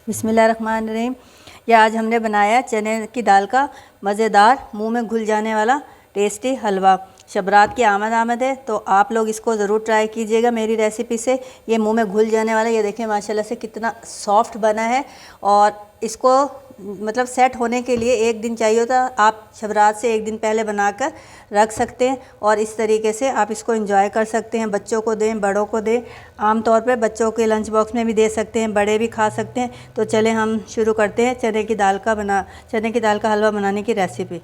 बिस्मिल्लाहिर्रहमानिर्रहीम। ये आज हमने बनाया चने की दाल का मज़ेदार मुंह में घुल जाने वाला टेस्टी हलवा। शबरात की आमद है तो आप लोग इसको ज़रूर ट्राई कीजिएगा मेरी रेसिपी से। ये मुंह में घुल जाने वाला, ये देखें माशाल्लाह से कितना सॉफ्ट बना है। और इसको मतलब सेट होने के लिए 1 दिन चाहिए होता। आप शबरात से 1 दिन पहले बनाकर रख सकते हैं और इस तरीके से आप इसको एंजॉय कर सकते हैं। बच्चों को दें, बड़ों को दें। आम तौर पे बच्चों के लंच बॉक्स में भी दे सकते हैं, बड़े भी खा सकते हैं। तो चलें हम शुरू करते हैं चने की दाल का हलवा बनाने की रेसिपी।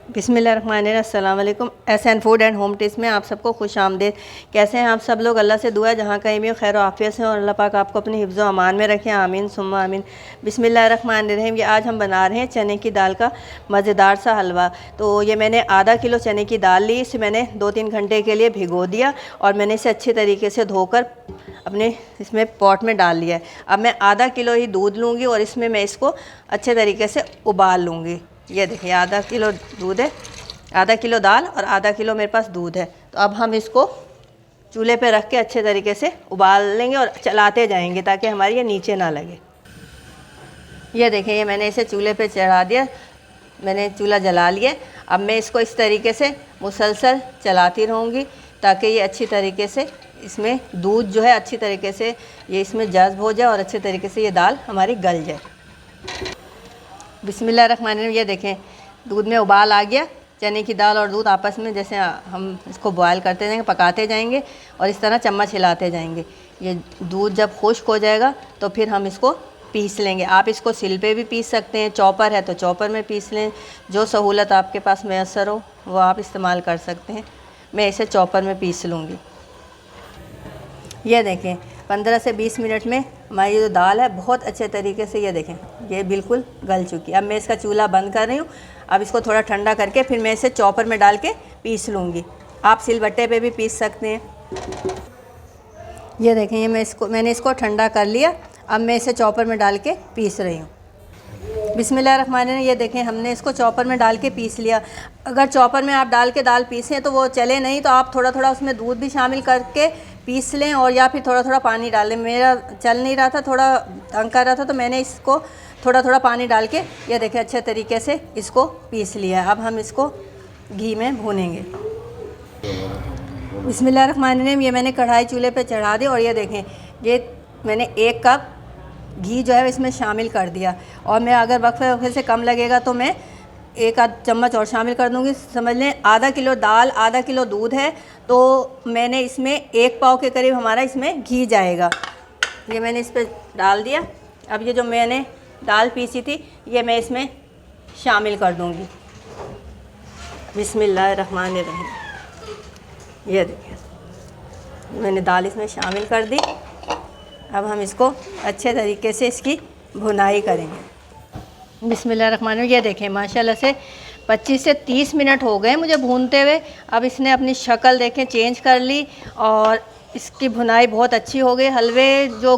बिस्मिल्लाहिर्रहमानिर्रहीम। अस्सलाम वालेकुम। SN food and home taste में आप सबको खुश आमदीद। कैसे हैं आप सब लोग? अल्लाह से दुआ है जहाँ कहीं भी खैर आफियत से और अल्लाह पाक आपको अपने हिफ्ज़ व अमान में रखें। आमीन सुम्मा आमीन। बिस्मिल्लाहिर्रहमानिर्रहीम। ये आज हम बना रहे हैं चने की दाल का मज़ेदार सा हलवा। तो ये मैंने आधा किलो चने की दाल ली, इसे मैंने 2-3 घंटे के लिए भिगो दिया और मैंने इसे अच्छे तरीके से धोकर अपने इसमें पॉट में डाल लिया है। अब मैं आधा किलो ही दूध लूँगी और इसमें मैं इसको अच्छे तरीके से उबाल लूँगी। ये देखिए आधा किलो दूध है, आधा किलो दाल और आधा किलो मेरे पास दूध है। तो अब हम इसको चूल्हे पे रख के अच्छे तरीके से उबाल लेंगे और चलाते जाएंगे ताकि हमारी ये नीचे ना लगे। ये देखिए ये मैंने इसे चूल्हे पे चढ़ा दिया, मैंने चूल्हा जला लिया। अब मैं इसको इस तरीके से मुसलसल चलाती रहूँगी ताकि ये अच्छी तरीके से इसमें दूध जो है अच्छी तरीके से ये इसमें जज़्ब हो जाए और अच्छे तरीके से ये दाल हमारी गल जाए। बिस्मिल्लाहिर्रहमानिर्रहीम। ये देखें दूध में उबाल आ गया। चने की दाल और दूध आपस में जैसे हम इसको बॉयल करते जाएंगे, पकाते जाएंगे और इस तरह चम्मच हिलाते जाएंगे। ये दूध जब खुश्क हो जाएगा तो फिर हम इसको पीस लेंगे। आप इसको सिल पे भी पीस सकते हैं, चॉपर है तो चॉपर में पीस लें। जो सहूलत आपके पास मैसर हो वो आप इस्तेमाल कर सकते हैं। मैं इसे चॉपर में पीस लूँगी। ये देखें 15 से 20 मिनट में हमारी जो दाल है बहुत अच्छे तरीके से ये देखें ये बिल्कुल गल चुकी है। अब मैं इसका चूल्हा बंद कर रही हूँ। अब इसको थोड़ा ठंडा करके फिर मैं इसे चॉपर में डाल के पीस लूँगी। आप सिलबट्टे पे भी पीस सकते हैं। ये देखें ये मैंने इसको ठंडा कर लिया। अब मैं इसे चॉपर में डाल के पीस रही हूँ। बिस्मिल्लाहिर्रहमानिर्रहीम। ये देखें हमने इसको चॉपर में डाल के पीस लिया। अगर चॉपर में आप डाल के दाल पीसें तो वो चले नहीं, तो आप थोड़ा थोड़ा उसमें दूध भी शामिल करके पीस लें और या फिर थोड़ा थोड़ा पानी डालें। मेरा चल नहीं रहा था, थोड़ा तंग कर रहा था, तो मैंने इसको थोड़ा थोड़ा पानी डाल के ये देखें अच्छे तरीके से इसको पीस लिया। अब हम इसको घी में भूनेंगे। बिस्मिल्लाहिर्रहमानिर्रहीम। ये मैंने कढ़ाई चूल्हे पे चढ़ा दी और ये देखें ये मैंने 1 कप घी जो है इसमें शामिल कर दिया। और मैं अगर वक्फे से कम लगेगा तो मैं 1 आध चम्मच और शामिल कर दूँगी। समझ लें आधा किलो दाल आधा किलो दूध है तो मैंने इसमें 1 पाव के करीब हमारा इसमें घी जाएगा। ये मैंने इस पर डाल दिया। अब ये जो मैंने दाल पीसी थी ये मैं इसमें शामिल कर दूँगी। बिस्मिल्लाहिर्रहमानिर्रहीम। ये देखिए मैंने दाल इसमें शामिल कर दी। अब हम इसको अच्छे तरीके से इसकी भुनाई करेंगे। बिस्मिल्लाहिर्रहमानिर्रहीम। ये देखें माशाल्लाह से 25 से 30 मिनट हो गए मुझे भूनते हुए। अब इसने अपनी शक्ल देखें चेंज कर ली और इसकी भुनाई बहुत अच्छी हो गई। हलवे जो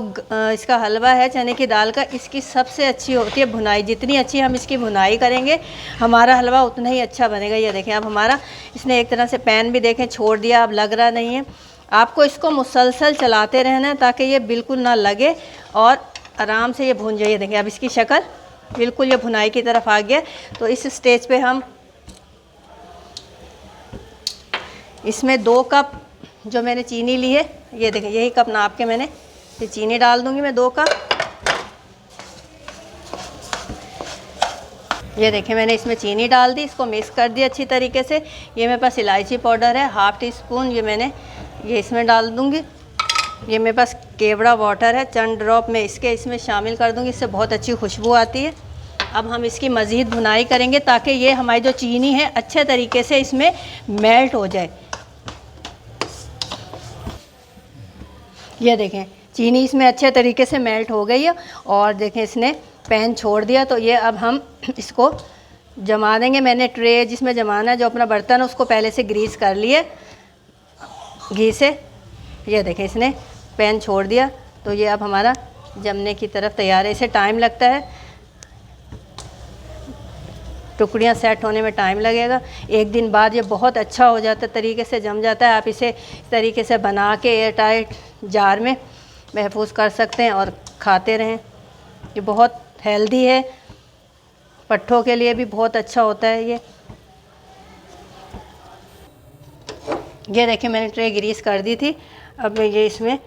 इसका हलवा है चने की दाल का, इसकी सबसे अच्छी होती है भुनाई। जितनी अच्छी हम इसकी भुनाई करेंगे हमारा हलवा उतना ही अच्छा बनेगा। ये देखें अब हमारा इसने एक तरह से पैन भी देखें छोड़ दिया, अब लग रहा नहीं है। आपको इसको मुसलसल चलाते रहना है ताकि ये बिल्कुल ना लगे और आराम से ये भुन जाइए। देखिए अब इसकी शक्ल बिल्कुल ये भुनाई की तरफ आ गया। तो इस स्टेज पे हम इसमें 2 कप जो मैंने चीनी ली है, ये देखें यही कप नाप के मैंने ये चीनी डाल दूंगी मैं 2 कप। ये देखें मैंने इसमें चीनी डाल दी, इसको मिक्स कर दिया अच्छी तरीके से। ये मेरे पास इलायची पाउडर है 1/2 टीस्पून, ये मैंने ये इसमें डाल दूंगी। ये मेरे पास केवड़ा वाटर है, चंद ड्रॉप में इसमें शामिल कर दूंगी, इससे बहुत अच्छी खुशबू आती है। अब हम इसकी मज़ीद भुनाई करेंगे ताकि ये हमारी जो चीनी है अच्छे तरीके से इसमें मेल्ट हो जाए। ये देखें चीनी इसमें अच्छे तरीके से मेल्ट हो गई है और देखें इसने पैन छोड़ दिया। तो ये अब हम इसको जमा देंगे। मैंने ट्रे जिसमें जमाना है जो अपना बर्तन है उसको पहले से ग्रीस कर लिए घी से। ये देखें इसने पैन छोड़ दिया तो ये अब हमारा जमने की तरफ तैयार है। इसे टाइम लगता है, टुकड़ियाँ सेट होने में टाइम लगेगा। 1 दिन बाद ये बहुत अच्छा हो जाता है, तरीके से जम जाता है। आप इसे इस तरीके से बना के एयर टाइट जार में महफूज कर सकते हैं और खाते रहें। ये बहुत हेल्दी है, पट्ठों के लिए भी बहुत अच्छा होता है ये देखिए मैंने ट्रे ग्रीस कर दी थी। अब मैं ये इसमें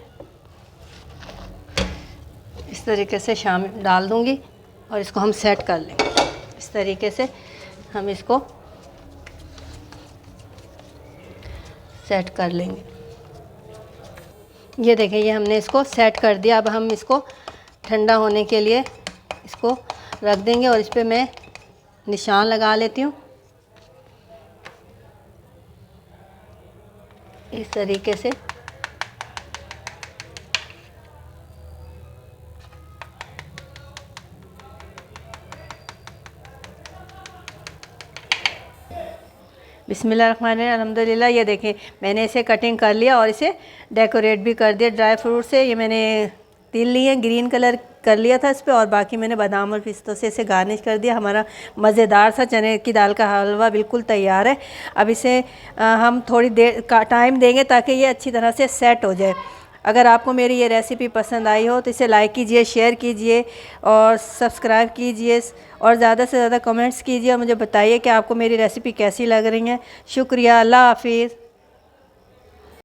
इस तरीके से शामिल डाल दूंगी और इसको हम सेट कर लेंगे। इस तरीके से हम इसको सेट कर लेंगे। ये देखिए ये हमने इसको सेट कर दिया। अब हम इसको ठंडा होने के लिए इसको रख देंगे और इस पर मैं निशान लगा लेती हूँ इस तरीके से। बिस्मिल्लाहिर्रहमानिर्रहीम, अल्हम्दुलिल्लाह। ये देखें मैंने इसे कटिंग कर लिया और इसे डेकोरेट भी कर दिया ड्राई फ्रूट से। ये मैंने 3 लिए, ग्रीन कलर कर लिया था इस पर और बाकी मैंने बादाम और पिस्तों से इसे गार्निश कर दिया। हमारा मज़ेदार सा चने की दाल का हलवा बिल्कुल तैयार है। अब इसे हम थोड़ी देर का टाइम देंगे ताकि ये अच्छी तरह से सेट हो जाए। अगर आपको मेरी ये रेसिपी पसंद आई हो तो इसे लाइक कीजिए, शेयर कीजिए और सब्सक्राइब कीजिए और ज़्यादा से ज़्यादा कमेंट्स कीजिए और मुझे बताइए कि आपको मेरी रेसिपी कैसी लग रही है। शुक्रिया, अल्लाह हाफिज़।